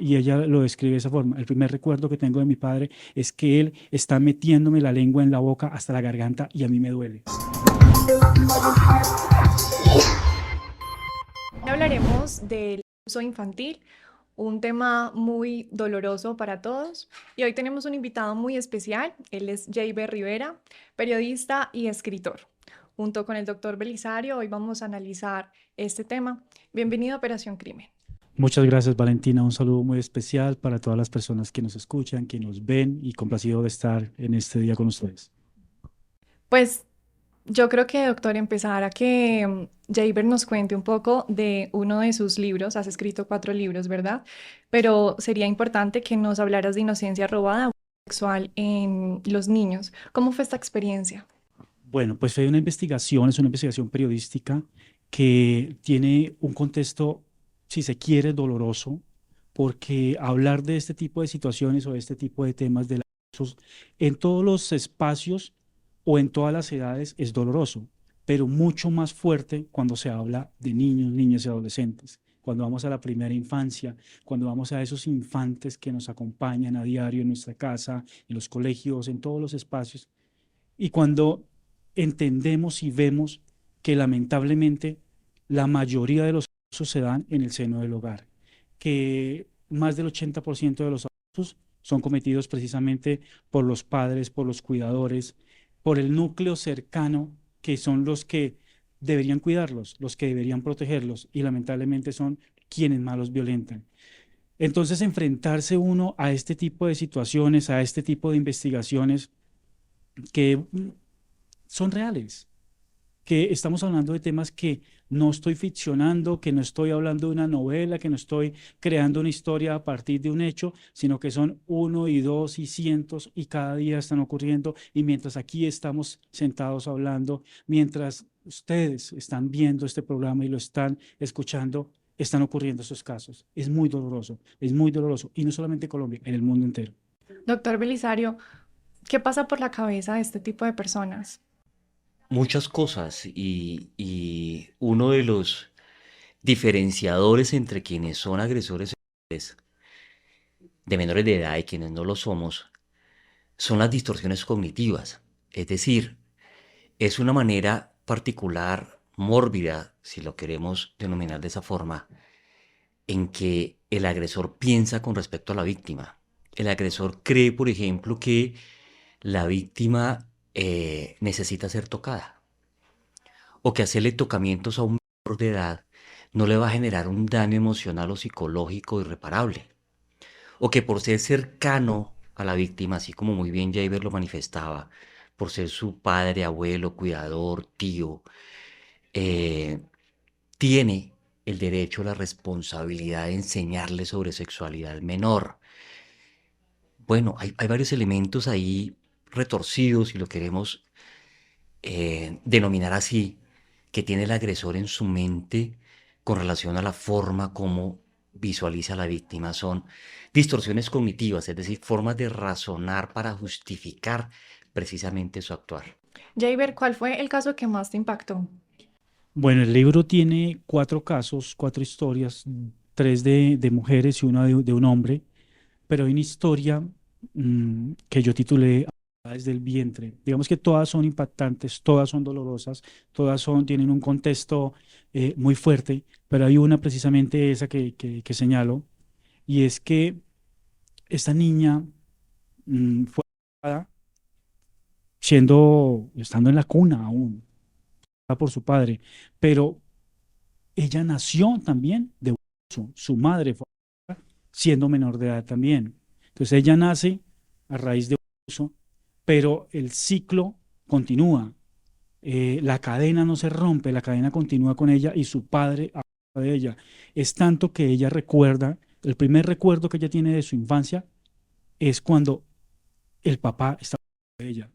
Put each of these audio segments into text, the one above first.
Y ella lo describe de esa forma. El primer recuerdo que tengo de mi padre es que él está metiéndome la lengua en la boca hasta la garganta y a mí me duele. Hablaremos del abuso infantil, un tema muy doloroso para todos. Y hoy tenemos un invitado muy especial. Él es Jeiber Rivera, periodista y escritor. Junto con el doctor Belisario, hoy vamos a analizar este tema. Bienvenido a Operación Crimen. Muchas gracias, Valentina. Un saludo muy especial para todas las personas que nos escuchan, que nos ven y complacido de estar en este día con ustedes. Pues yo creo que, doctor, empezar a que Jeiber nos cuente un poco de uno de sus libros. Has escrito 4 libros, ¿verdad? Pero sería importante que nos hablaras de inocencia robada, abuso sexual en los niños. ¿Cómo fue esta experiencia? Bueno, pues fue una investigación, es una investigación periodística que tiene un contexto, si se quiere, doloroso, porque hablar de este tipo de situaciones o de este tipo de temas de abusos en todos los espacios o en todas las edades es doloroso, pero mucho más fuerte cuando se habla de niños, niñas y adolescentes. Cuando vamos a la primera infancia, cuando vamos a esos infantes que nos acompañan a diario en nuestra casa, en los colegios, en todos los espacios, y cuando entendemos y vemos que lamentablemente la mayoría de los abusos se dan en el seno del hogar, que más del 80% de los abusos son cometidos precisamente por los padres, por los cuidadores, por el núcleo cercano, que son los que deberían cuidarlos, los que deberían protegerlos, y lamentablemente son quienes más los violentan. Entonces, enfrentarse uno a este tipo de situaciones, a este tipo de investigaciones que son reales, que estamos hablando de temas que no estoy ficcionando, que no estoy hablando de una novela, que no estoy creando una historia a partir de un hecho, sino que son uno y dos y cientos y cada día están ocurriendo. Y mientras aquí estamos sentados hablando, mientras ustedes están viendo este programa y lo están escuchando, están ocurriendo esos casos. Es muy doloroso. Y no solamente en Colombia, en el mundo entero. Doctor Belisario, ¿qué pasa por la cabeza de este tipo de personas? Muchas cosas y uno de los diferenciadores entre quienes son agresores sexuales de menores de edad y quienes no lo somos son las distorsiones cognitivas. Es decir, es una manera particular, mórbida, si lo queremos denominar de esa forma, en que el agresor piensa con respecto a la víctima. El agresor cree, por ejemplo, que la víctima necesita ser tocada o que hacerle tocamientos a un menor de edad no le va a generar un daño emocional o psicológico irreparable, o que por ser cercano a la víctima, así como muy bien Jaber lo manifestaba, por ser su padre, abuelo, cuidador, tío, eh, tiene el derecho, la responsabilidad de enseñarle sobre sexualidad al menor. Bueno, hay varios elementos ahí retorcidos, si lo queremos denominar así, que tiene el agresor en su mente con relación a la forma como visualiza a la víctima. Son distorsiones cognitivas, es decir, formas de razonar para justificar precisamente su actuar. Jeiber, ¿cuál fue el caso que más te impactó? Bueno, el libro tiene 4 casos, 4 historias, tres de mujeres y una de un hombre, pero hay una historia que yo titulé desde el vientre. Digamos que todas son impactantes, todas son dolorosas, tienen un contexto muy fuerte, pero hay una precisamente esa que señalo, y es que esta niña fue abusada estando en la cuna aún por su padre, pero ella nació también de abuso. Su madre fue siendo menor de edad también. Entonces ella nace a raíz de abuso, pero el ciclo continúa. La cadena no se rompe, la cadena continúa con ella y su padre abusa de ella. Es tanto que ella recuerda, el primer recuerdo que ella tiene de su infancia es cuando el papá está de ella.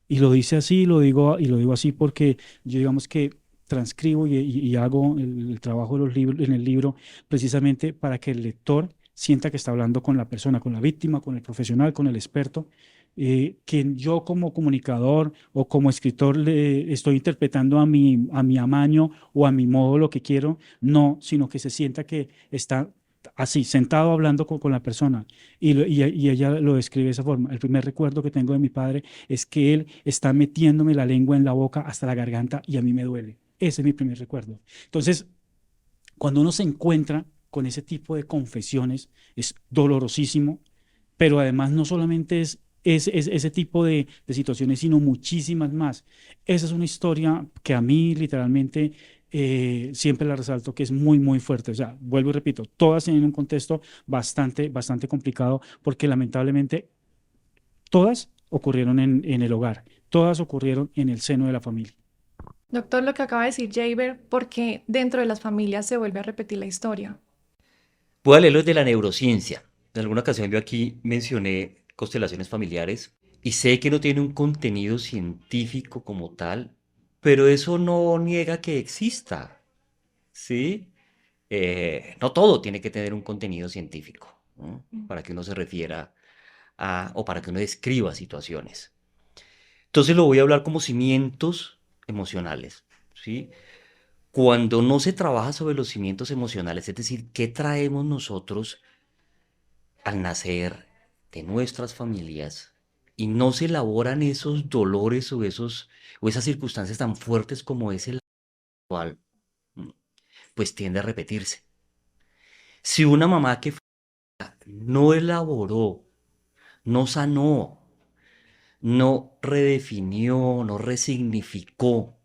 Y lo dice así, lo digo así porque yo digamos que transcribo y hago el trabajo de los libros, en el libro precisamente para que el lector sienta que está hablando con la persona, con la víctima, con el profesional, con el experto, que yo como comunicador o como escritor le estoy interpretando a mi amaño o a mi modo lo que quiero, no, sino que se sienta que está así, sentado hablando con la persona. Y ella lo describe de esa forma. El primer recuerdo que tengo de mi padre es que él está metiéndome la lengua en la boca hasta la garganta y a mí me duele. Ese es mi primer recuerdo. Entonces, cuando uno se encuentra con ese tipo de confesiones, es dolorosísimo, pero además no solamente es ese tipo de situaciones, sino muchísimas más. Esa es una historia que a mí literalmente siempre la resalto que es muy, muy fuerte. O sea, vuelvo y repito, todas tienen un contexto bastante complicado porque lamentablemente todas ocurrieron en el hogar, todas ocurrieron en el seno de la familia. Doctor, lo que acaba de decir Jaber, porque dentro de las familias se vuelve a repetir la historia. Voy a leer los de la neurociencia. En alguna ocasión yo aquí mencioné constelaciones familiares y sé que no tiene un contenido científico como tal, pero eso no niega que exista, ¿sí? No todo tiene que tener un contenido científico, ¿no? Para que uno se refiera a, o para que uno describa situaciones. Entonces lo voy a hablar como cimientos emocionales, ¿sí? Cuando no se trabaja sobre los cimientos emocionales, es decir, qué traemos nosotros al nacer de nuestras familias y no se elaboran esos dolores o o esas circunstancias tan fuertes como es el actual, pues tiende a repetirse. Si una mamá que no elaboró, no sanó, no redefinió, no resignificó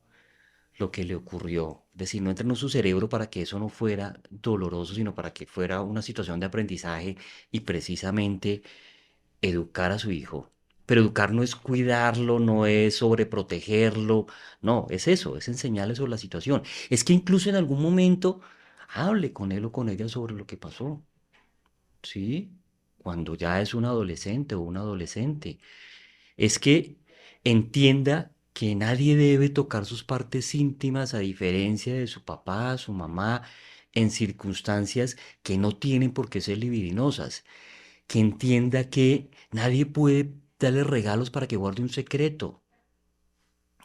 lo que le ocurrió, es decir, no entrenó su cerebro para que eso no fuera doloroso, sino para que fuera una situación de aprendizaje y precisamente educar a su hijo. Pero educar no es cuidarlo, no es sobreprotegerlo, no, es eso, es enseñarle sobre la situación. Es que incluso en algún momento hable con él o con ella sobre lo que pasó, ¿sí? Cuando ya es un adolescente o un adolescente. Es que entienda que nadie debe tocar sus partes íntimas a diferencia de su papá, su mamá, en circunstancias que no tienen por qué ser libidinosas. Que entienda que nadie puede darle regalos para que guarde un secreto,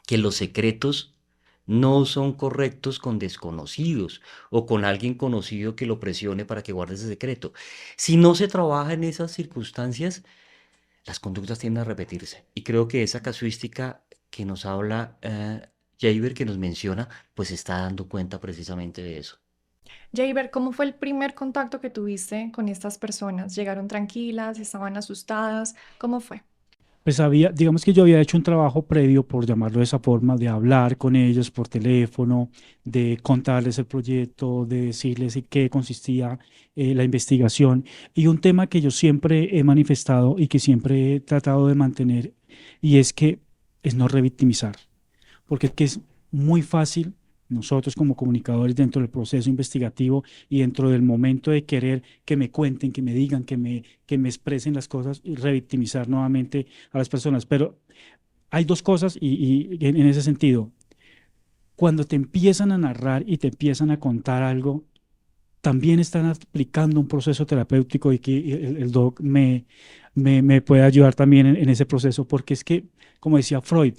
que los secretos no son correctos con desconocidos o con alguien conocido que lo presione para que guarde ese secreto. Si no se trabaja en esas circunstancias, las conductas tienden a repetirse. Y creo que esa casuística que nos habla Jaber, que nos menciona, pues está dando cuenta precisamente de eso. Jaber, ¿cómo fue el primer contacto que tuviste con estas personas? ¿Llegaron tranquilas? ¿Estaban asustadas? ¿Cómo fue? Pues digamos que yo había hecho un trabajo previo, por llamarlo de esa forma, de hablar con ellos por teléfono, de contarles el proyecto, de decirles en qué consistía la investigación. Y un tema que yo siempre he manifestado y que siempre he tratado de mantener, y es que es no revictimizar, porque es que es muy fácil nosotros como comunicadores dentro del proceso investigativo y dentro del momento de querer que me cuenten, que me digan, que me expresen las cosas y revictimizar nuevamente a las personas. Pero hay dos cosas y en ese sentido, cuando te empiezan a narrar y te empiezan a contar algo, también están aplicando un proceso terapéutico y que el doc me puede ayudar también en ese proceso, porque es que, como decía Freud,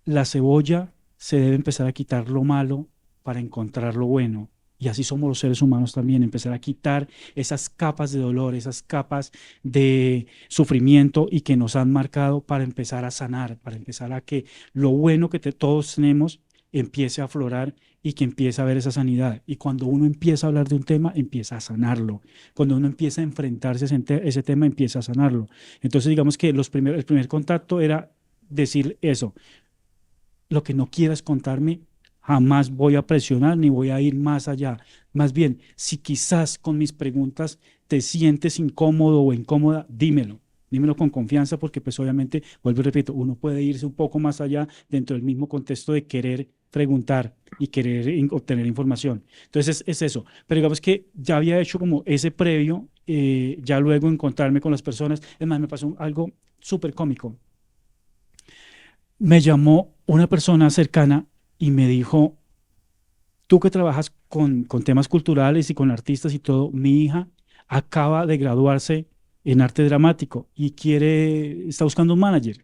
la cebolla se debe empezar a quitar lo malo para encontrar lo bueno. Y así somos los seres humanos también, empezar a quitar esas capas de dolor, esas capas de sufrimiento y que nos han marcado para empezar a sanar, para empezar a que lo bueno que todos tenemos empiece a aflorar y que empiece a haber esa sanidad. Y cuando uno empieza a hablar de un tema, empieza a sanarlo. Cuando uno empieza a enfrentarse a ese tema, empieza a sanarlo. Entonces, digamos que el primer contacto era decir eso: lo que no quieras contarme, jamás voy a presionar ni voy a ir más allá. Más bien, si quizás con mis preguntas te sientes incómodo o incómoda, dímelo. Dímelo con confianza porque pues obviamente, vuelvo y repito, uno puede irse un poco más allá dentro del mismo contexto de querer preguntar y querer obtener información. Entonces es eso. Pero digamos que ya había hecho como ese previo, ya luego encontrarme con las personas. Es más, me pasó algo súper cómico. Me llamó una persona cercana y me dijo: tú que trabajas con temas culturales y con artistas y todo, mi hija acaba de graduarse en arte dramático y está buscando un manager.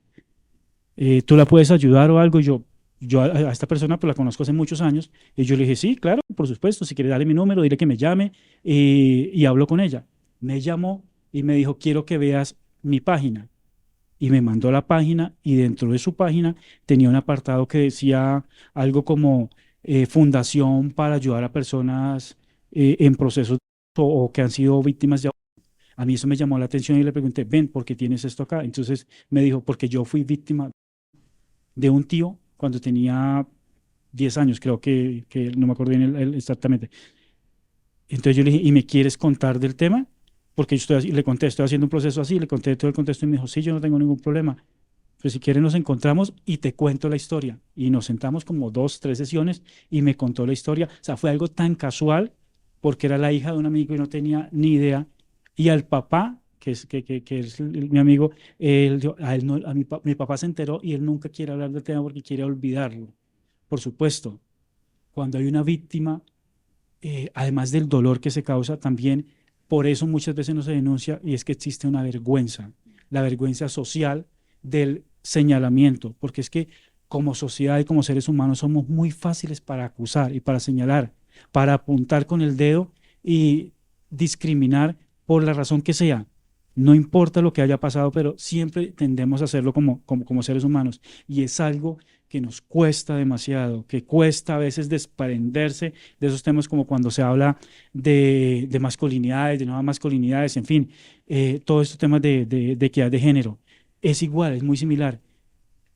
¿Tú la puedes ayudar o algo? Y yo, Yo a esta persona pues la conozco hace muchos años y yo le dije, sí, claro, por supuesto, si quiere darle mi número, dile que me llame y hablo con ella. Me llamó y me dijo, quiero que veas mi página. Y me mandó la página y dentro de su página tenía un apartado que decía algo como fundación para ayudar a personas en procesos o que han sido víctimas de abuso. A mí eso me llamó la atención y le pregunté, ven, ¿por qué tienes esto acá? Entonces me dijo, porque yo fui víctima de un tío cuando tenía 10 años, creo que no me acuerdo bien exactamente. Entonces yo le dije, ¿y me quieres contar del tema? Porque yo le conté, estoy haciendo un proceso así, le conté todo el contexto y me dijo, sí, yo no tengo ningún problema. Pues si quieres nos encontramos y te cuento la historia. Y nos sentamos como 2, 3 sesiones y me contó la historia. O sea, fue algo tan casual porque era la hija de un amigo y no tenía ni idea. Y al papá, que es mi amigo, a él no, mi papá se enteró y él nunca quiere hablar del tema porque quiere olvidarlo. Por supuesto, cuando hay una víctima además del dolor que se causa, también por eso muchas veces no se denuncia y es que existe una vergüenza, la vergüenza social del señalamiento, porque es que como sociedad y como seres humanos somos muy fáciles para acusar y para señalar, para apuntar con el dedo y discriminar por la razón que sea. No importa lo que haya pasado, pero siempre tendemos a hacerlo como seres humanos. Y es algo que nos cuesta demasiado, que cuesta a veces desprenderse de esos temas como cuando se habla de masculinidades, de nuevas masculinidades, en fin, todos estos temas de equidad de género. Es igual, es muy similar.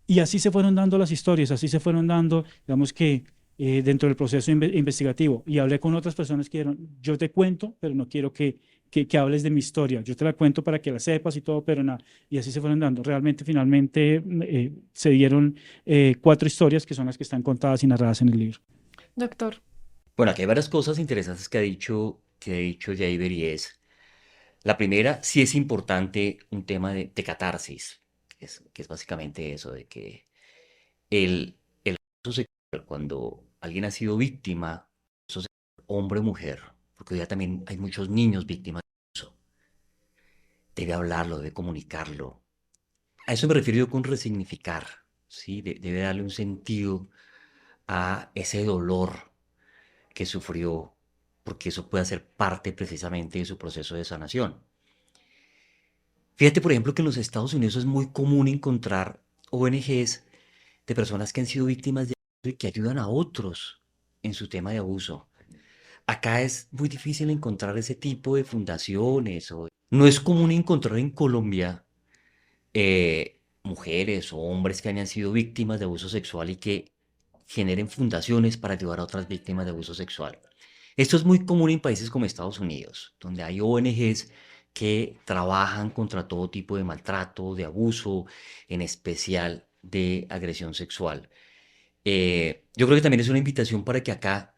Y así se fueron dando las historias, así se fueron dando, digamos que dentro del proceso investigativo. Y hablé con otras personas que dijeron, yo te cuento, pero no quiero que hables de mi historia. Yo te la cuento para que la sepas y todo, pero nada. Y así se fueron dando. Realmente, finalmente, se dieron 4 historias que son las que están contadas y narradas en el libro. Doctor, Bueno, aquí hay varias cosas interesantes que ha dicho Jaber y es, la primera, sí es importante un tema de catarsis, que es básicamente eso, de que el abuso sexual, cuando alguien ha sido víctima, eso sea hombre o mujer, porque hoy día también hay muchos niños víctimas de eso, debe hablarlo, debe comunicarlo. A eso me refiero yo con resignificar, ¿sí? Debe darle un sentido a ese dolor que sufrió, porque eso puede ser parte precisamente de su proceso de sanación. Fíjate, por ejemplo, que en los Estados Unidos es muy común encontrar ONGs de personas que han sido víctimas de abuso y que ayudan a otros en su tema de abuso. Acá es muy difícil encontrar ese tipo de fundaciones. No es común encontrar en Colombia mujeres o hombres que hayan sido víctimas de abuso sexual y que generen fundaciones para ayudar a otras víctimas de abuso sexual. Esto es muy común en países como Estados Unidos, donde hay ONGs que trabajan contra todo tipo de maltrato, de abuso, en especial de agresión sexual. Yo creo que también es una invitación para que acá,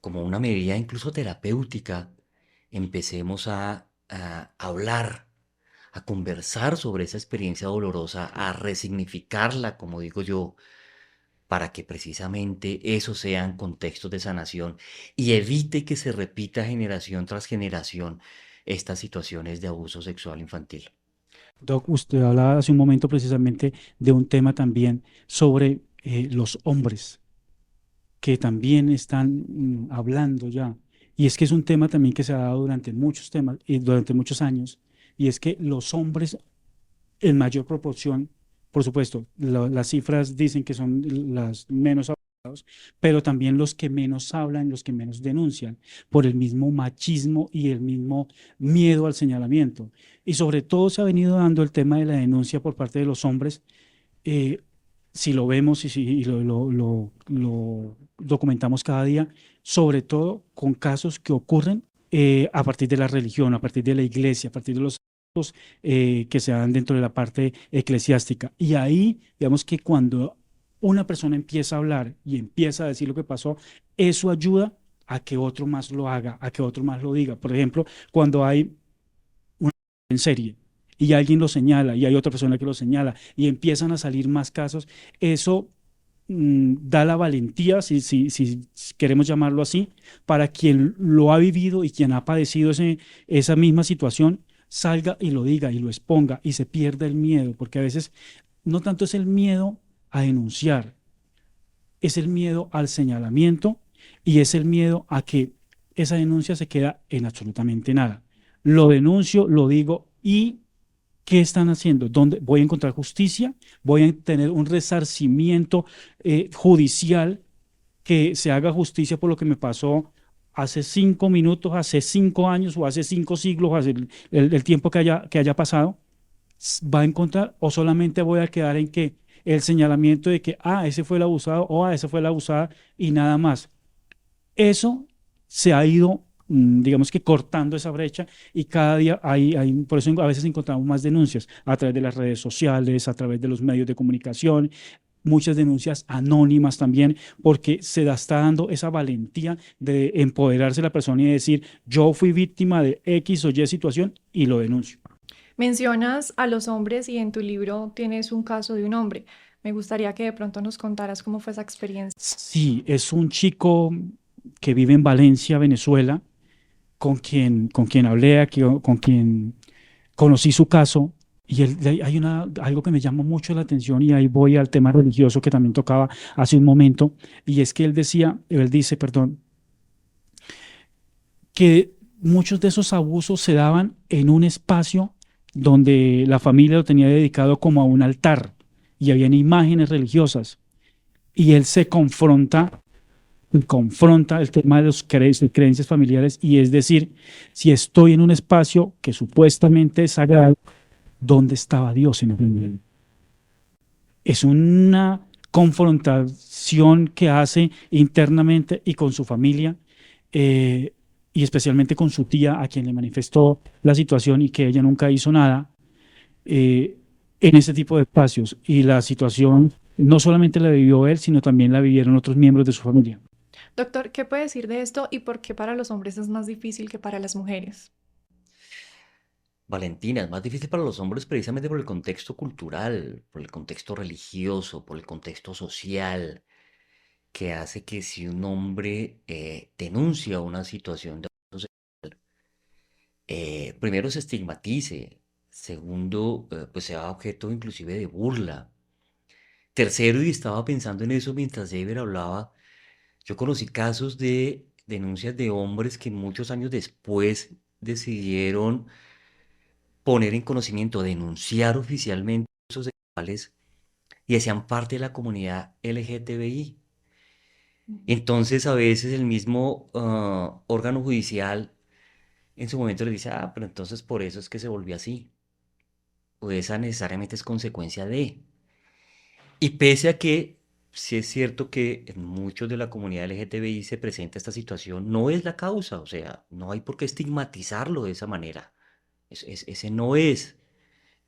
como una medida incluso terapéutica, empecemos a hablar, a conversar sobre esa experiencia dolorosa, a resignificarla, como digo yo, para que precisamente esos sean contextos de sanación y evite que se repita generación tras generación estas situaciones de abuso sexual infantil. Doc, usted hablaba hace un momento precisamente de un tema también sobre los hombres que también están hablando ya. Y es que es un tema también que se ha dado durante muchos temas y durante muchos años. Y es que los hombres en mayor proporción, por supuesto, las cifras dicen que son las menos hablados, pero también los que menos hablan, los que menos denuncian, por el mismo machismo y el mismo miedo al señalamiento. Y sobre todo se ha venido dando el tema de la denuncia por parte de los hombres. eh, si lo vemos y lo documentamos cada día, sobre todo con casos que ocurren a partir de la religión, a partir de la iglesia, a partir de los que se dan dentro de la parte eclesiástica. Y ahí, digamos que cuando una persona empieza a hablar y empieza a decir lo que pasó, eso ayuda a que otro más lo haga, a que otro más lo diga. Por ejemplo, cuando hay una en serie y alguien lo señala y hay otra persona que lo señala y empiezan a salir más casos, eso da la valentía, si queremos llamarlo así, para quien lo ha vivido y quien ha padecido esa misma situación, salga y lo diga y lo exponga y se pierda el miedo, porque a veces no tanto es el miedo a denunciar, es el miedo al señalamiento y es el miedo a que esa denuncia se queda en absolutamente nada. Lo denuncio, lo digo y ¿qué están haciendo? ¿Dónde voy a encontrar justicia? ¿Voy a tener un resarcimiento judicial que se haga justicia por lo que me pasó hace 5 minutos, hace 5 años o hace 5 siglos, hace el tiempo que haya pasado? ¿Va a encontrar o solamente voy a quedar en que el señalamiento de que, ese fue el abusado o esa fue la abusada y nada más? Eso se ha ido, digamos que cortando esa brecha y cada día por eso a veces encontramos más denuncias a través de las redes sociales, a través de los medios de comunicación, muchas denuncias anónimas también, porque está dando esa valentía de empoderarse la persona y decir, yo fui víctima de X o Y situación y lo denuncio. Mencionas a los hombres y en tu libro tienes un caso de un hombre. Me gustaría que de pronto nos contaras cómo fue esa experiencia. Sí, es un chico que vive en Valencia, Venezuela, con quien hablé, con quien conocí su caso. Y hay algo que me llama mucho la atención y ahí voy al tema religioso que también tocaba hace un momento, y es que él dice, perdón, que muchos de esos abusos se daban en un espacio donde la familia lo tenía dedicado como a un altar y habían imágenes religiosas. Y él confronta el tema de las creencias familiares y es decir, si estoy en un espacio que supuestamente es sagrado, ¿dónde estaba Dios en el mundo? Es una confrontación que hace internamente y con su familia, eh, y especialmente con su tía, a quien le manifestó la situación y que ella nunca hizo nada, en ese tipo de espacios. Y la situación no solamente la vivió él, sino también la vivieron otros miembros de su familia. Doctor, ¿qué puede decir de esto y por qué para los hombres es más difícil que para las mujeres? Valentina, es más difícil para los hombres precisamente por el contexto cultural, por el contexto religioso, por el contexto social, que hace que si un hombre denuncia una situación de abuso sexual, primero se estigmatice, segundo, pues sea objeto inclusive de burla. Tercero, y estaba pensando en eso mientras Javier hablaba, yo conocí casos de denuncias de hombres que muchos años después decidieron poner en conocimiento, denunciar oficialmente abusos sexuales y hacían parte de la comunidad LGTBI. Entonces a veces el mismo órgano judicial en su momento le dice, pero entonces por eso es que se volvió así, o esa necesariamente es consecuencia de. Y pese a que sí es cierto que en muchos de la comunidad LGTBI se presenta esta situación, no es la causa, o sea, no hay por qué estigmatizarlo de esa manera. Ese no es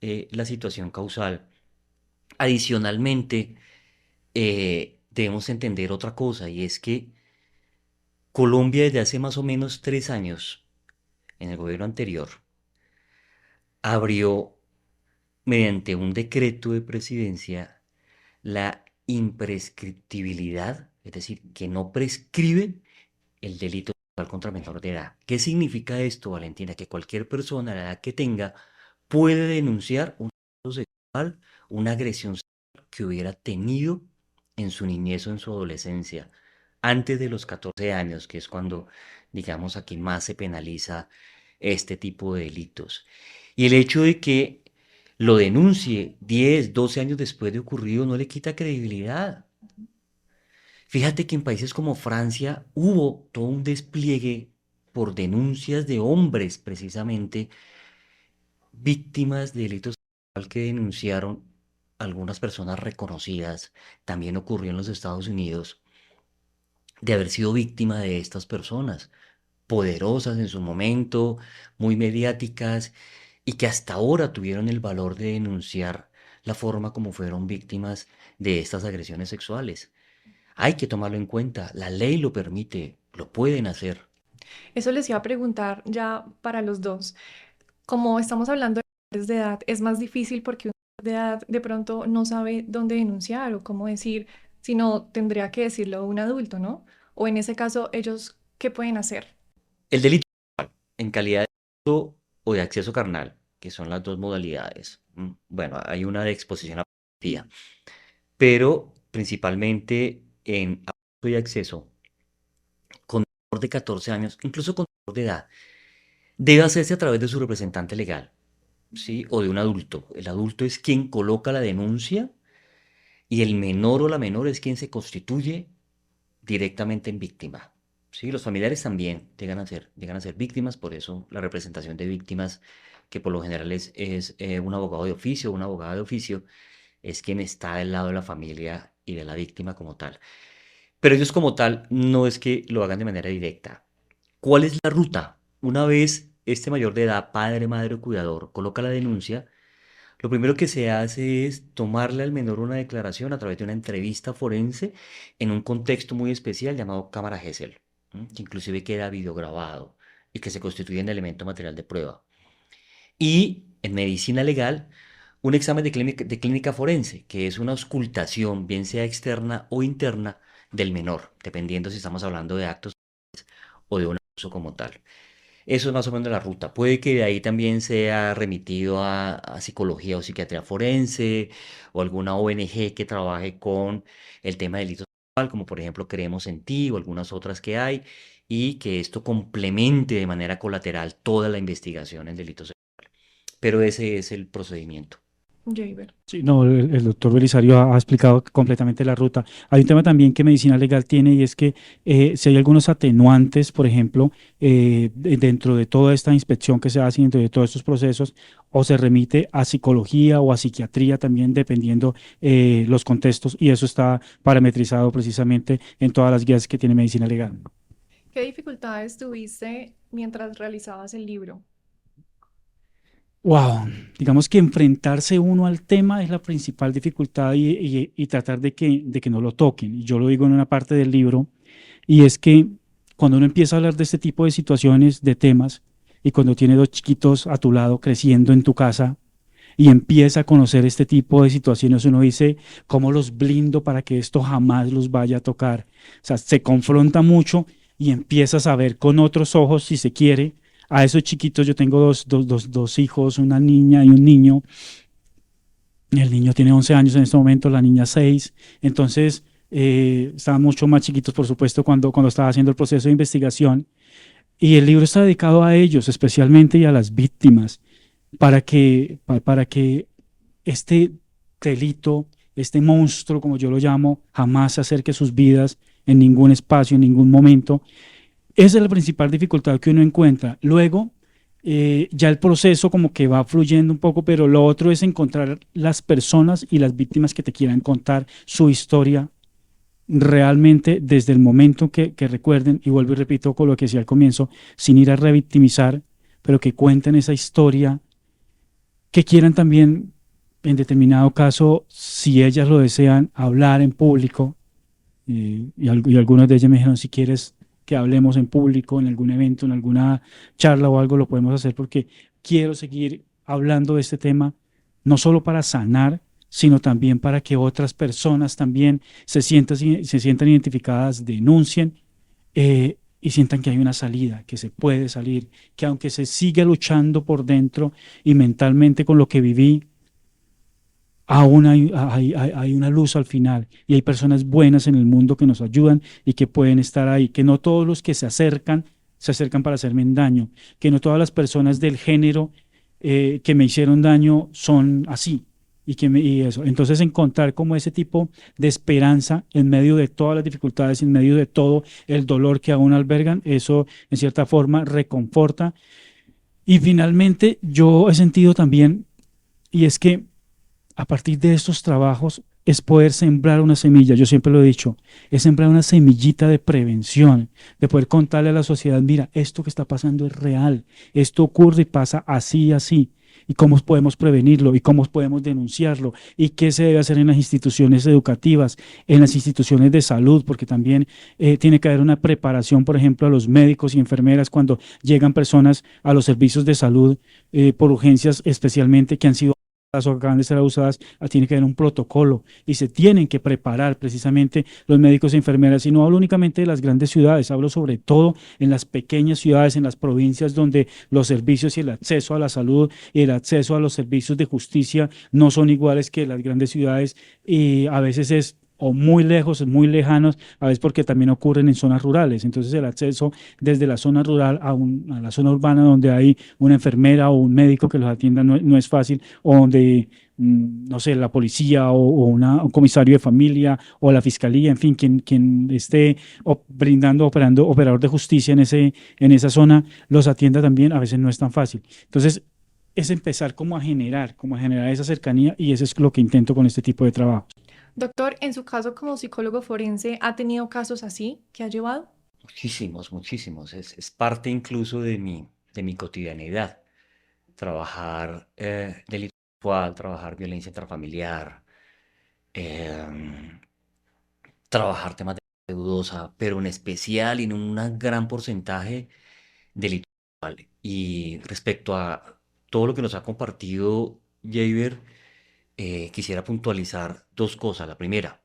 la situación causal. Adicionalmente, debemos entender otra cosa y es que Colombia desde hace más o menos 3 años, en el gobierno anterior, abrió mediante un decreto de presidencia la imprescriptibilidad, es decir, que no prescribe el delito sexual contra menor de edad. ¿Qué significa esto, Valentina? Que cualquier persona a la edad que tenga puede denunciar un abuso sexual, una agresión sexual que hubiera tenido en su niñez o en su adolescencia, antes de los 14 años, que es cuando, digamos, aquí más se penaliza este tipo de delitos. Y el hecho de que lo denuncie 10, 12 años después de ocurrido no le quita credibilidad. Fíjate que en países como Francia hubo todo un despliegue por denuncias de hombres precisamente víctimas de delitos sexuales que denunciaron algunas personas reconocidas. También ocurrió en los Estados Unidos de haber sido víctima de estas personas, poderosas en su momento, muy mediáticas y que hasta ahora tuvieron el valor de denunciar la forma como fueron víctimas de estas agresiones sexuales. Hay que tomarlo en cuenta, la ley lo permite, lo pueden hacer. Eso les iba a preguntar ya para los dos. Como estamos hablando de menores de edad, es más difícil porque un menor de edad de pronto no sabe dónde denunciar o cómo decir, sino tendría que decirlo un adulto, ¿no? O en ese caso, ellos, ¿qué pueden hacer? El delito en calidad de delito o de acceso carnal, que son las dos modalidades. Bueno, hay una de exposición a pornografía, pero principalmente en abuso y acceso con menor de 14 años, incluso con menor de edad, debe hacerse a través de su representante legal, ¿sí? O de un adulto. El adulto es quien coloca la denuncia y el menor o la menor es quien se constituye directamente en víctima. ¿Sí? Los familiares también llegan a ser víctimas, por eso la representación de víctimas, que por lo general es un abogado de oficio o una abogada de oficio, es quien está del lado de la familia y de la víctima como tal. Pero ellos como tal no es que lo hagan de manera directa. ¿Cuál es la ruta? Una vez este mayor de edad, padre, madre o cuidador, coloca la denuncia, lo primero que se hace es tomarle al menor una declaración a través de una entrevista forense en un contexto muy especial llamado cámara Gesell, que inclusive queda videograbado y que se constituye en elemento material de prueba. Y en medicina legal, un examen de clínica forense, que es una auscultación, bien sea externa o interna, del menor, dependiendo si estamos hablando de actos o de un abuso como tal. Eso es más o menos la ruta. Puede que de ahí también sea remitido a psicología o psiquiatría forense o alguna ONG que trabaje con el tema del delito sexual, como por ejemplo Creemos en Ti o algunas otras que hay, y que esto complemente de manera colateral toda la investigación en delitos sexuales. Pero ese es el procedimiento. Jaber. Sí, no, el doctor Belisario ha explicado completamente la ruta. Hay un tema también que medicina legal tiene y es que si hay algunos atenuantes, por ejemplo, dentro de toda esta inspección que se hace, dentro de todos estos procesos, o se remite a psicología o a psiquiatría también, dependiendo los contextos, y eso está parametrizado precisamente en todas las guías que tiene medicina legal. ¿Qué dificultades tuviste mientras realizabas el libro? Wow, digamos que enfrentarse uno al tema es la principal dificultad y tratar de que no lo toquen. Y yo lo digo en una parte del libro, y es que cuando uno empieza a hablar de este tipo de situaciones, de temas, y cuando tiene dos chiquitos a tu lado creciendo en tu casa, y empieza a conocer este tipo de situaciones, uno dice, ¿cómo los blindo para que esto jamás los vaya a tocar? O sea, se confronta mucho y empiezas a ver con otros ojos, si se quiere, a esos chiquitos. Yo tengo dos hijos, una niña y un niño. El niño tiene 11 años en este momento, la niña 6. Entonces, estaban mucho más chiquitos, por supuesto, cuando estaba haciendo el proceso de investigación. Y el libro está dedicado a ellos, especialmente, y a las víctimas, para que este delito, este monstruo, como yo lo llamo, jamás se acerque a sus vidas en ningún espacio, en ningún momento. Esa es la principal dificultad que uno encuentra. Luego, ya el proceso como que va fluyendo un poco, pero lo otro es encontrar las personas y las víctimas que te quieran contar su historia realmente desde el momento que recuerden, y vuelvo y repito con lo que decía al comienzo, sin ir a revictimizar, pero que cuenten esa historia, que quieran también, en determinado caso, si ellas lo desean, hablar en público. Y algunos de ellos me dijeron, si quieres que hablemos en público, en algún evento, en alguna charla o algo, lo podemos hacer porque quiero seguir hablando de este tema, no solo para sanar, sino también para que otras personas también se sientan identificadas, denuncien, y sientan que hay una salida, que se puede salir, que aunque se siga luchando por dentro y mentalmente con lo que viví, aún hay una luz al final, y hay personas buenas en el mundo que nos ayudan y que pueden estar ahí, que no todos los que se acercan para hacerme daño, que no todas las personas del género que me hicieron daño son así. Y eso. Entonces, encontrar como ese tipo de esperanza en medio de todas las dificultades, en medio de todo el dolor que aún albergan, eso en cierta forma reconforta. Y finalmente, yo he sentido también, y es que a partir de estos trabajos es poder sembrar una semilla, yo siempre lo he dicho, es sembrar una semillita de prevención, de poder contarle a la sociedad, mira, esto que está pasando es real, esto ocurre y pasa así y así, y cómo podemos prevenirlo, y cómo podemos denunciarlo, y qué se debe hacer en las instituciones educativas, en las instituciones de salud, porque también tiene que haber una preparación, por ejemplo, a los médicos y enfermeras cuando llegan personas a los servicios de salud por urgencias especialmente que han sido o acaban de ser abusadas, tiene que haber un protocolo y se tienen que preparar precisamente los médicos y enfermeras. Y no hablo únicamente de las grandes ciudades, hablo sobre todo en las pequeñas ciudades, en las provincias donde los servicios y el acceso a la salud y el acceso a los servicios de justicia no son iguales que las grandes ciudades, y a veces es o muy lejos, muy lejanos, a veces porque también ocurren en zonas rurales. Entonces el acceso desde la zona rural a la zona urbana donde hay una enfermera o un médico que los atienda no es fácil, o donde, no sé, la policía un comisario de familia o la fiscalía, en fin, quien esté operador de justicia en esa zona, los atienda también, a veces no es tan fácil. Entonces, es empezar como a generar esa cercanía, y eso es lo que intento con este tipo de trabajo. Doctor, en su caso como psicólogo forense, ¿ha tenido casos así que ha llevado? Muchísimos, muchísimos. Es parte incluso de mi cotidianidad. Trabajar delito sexual, trabajar violencia intrafamiliar, em, trabajar temas de dudosa, pero en especial y en un gran porcentaje delito sexual. Y respecto a todo lo que nos ha compartido Jaber, quisiera puntualizar dos cosas. La primera,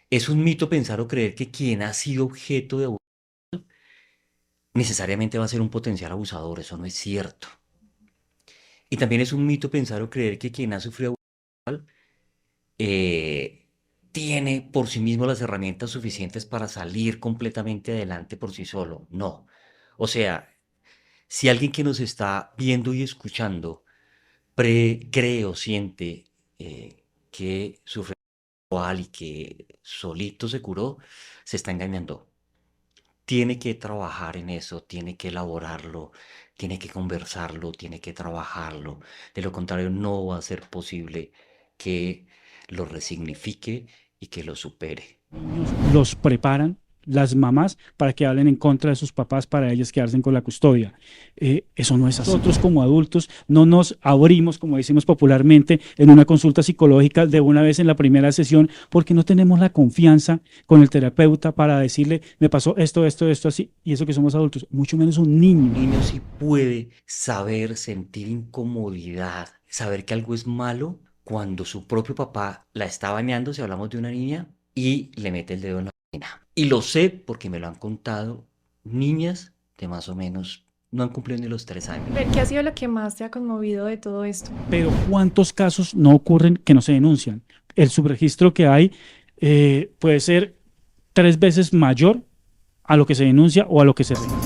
es un mito pensar o creer que quien ha sido objeto de abuso necesariamente va a ser un potencial abusador. Eso no es cierto. Y también es un mito pensar o creer que quien ha sufrido abuso sexual tiene por sí mismo las herramientas suficientes para salir completamente adelante por sí solo. No. O sea, si alguien que nos está viendo y escuchando cree o siente que sufre sexual y que solito se curó, se está engañando. Tiene que trabajar en eso, tiene que elaborarlo, tiene que conversarlo, tiene que trabajarlo. De lo contrario, no va a ser posible que lo resignifique y que lo supere. Los preparan las mamás para que hablen en contra de sus papás, para ellas quedarse con la custodia. Eso no es así. Nosotros como adultos no nos abrimos, como decimos popularmente, en una consulta psicológica de una vez en la primera sesión, porque no tenemos la confianza con el terapeuta para decirle, me pasó esto, así, y eso que somos adultos, mucho menos un niño. Un niño sí puede saber sentir incomodidad, saber que algo es malo cuando su propio papá la está bañando, si hablamos de una niña, y le mete el dedo en la vagina. Y lo sé porque me lo han contado niñas de más o menos, no han cumplido ni los 3 años. ¿Qué ha sido lo que más te ha conmovido de todo esto? Pero ¿cuántos casos no ocurren que no se denuncian? El subregistro que hay puede ser 3 veces mayor a lo que se denuncia o a lo que se registra.